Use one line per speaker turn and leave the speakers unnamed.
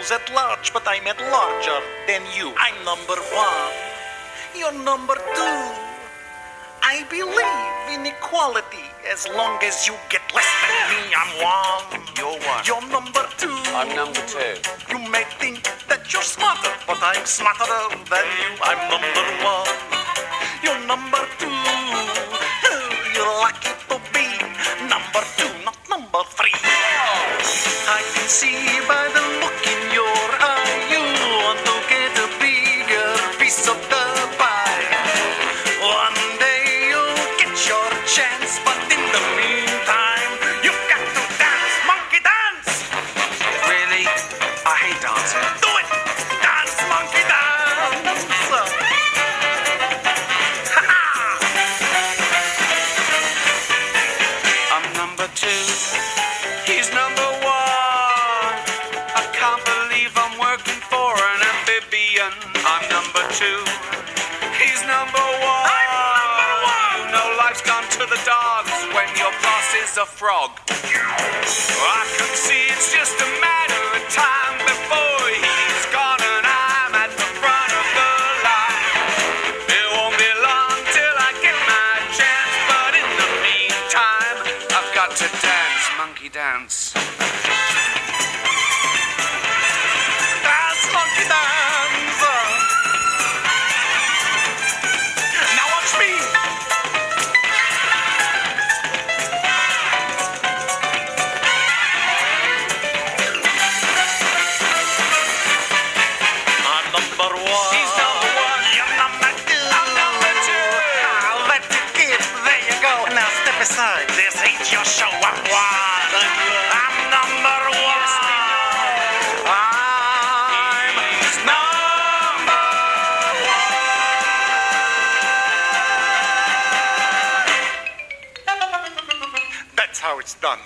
was at large, but I'm at larger than you. I'm number one. You're number two. I believe in equality as long as you get less than me. I'm one.
You're one.
You're number two.
I'm number two.
You may think that you're smarter, but I'm smarter than you. I'm number one. You're number two. You're lucky to be number two, not number three. I can see by the look in your eye you want to get a bigger piece of the pie. One day you'll get your chance, but in the meantime you've got to dance, monkey dance.
Really? I hate dancing.
Do it! Dance, monkey dance! Ha-ha!
I'm number two. He's number one. I can't believe I'm working for an amphibian. I'm number two. He's number one.
I'm number one.
You know life's gone to the dogs when your boss is a frog. I can see it's just a matter of time before he's gone and I'm at the front of the line. It won't be long till I get my chance, but in the meantime, I've got to dance, monkey dance.
Dance, monkey dance! Now watch me! I'm number one.
He's number one.
You're number two.
I'm number two.
I'll let you get. There you go. Now step aside. This ain't your show. I'm one. I'm number one. I'm number one. That's how it's done.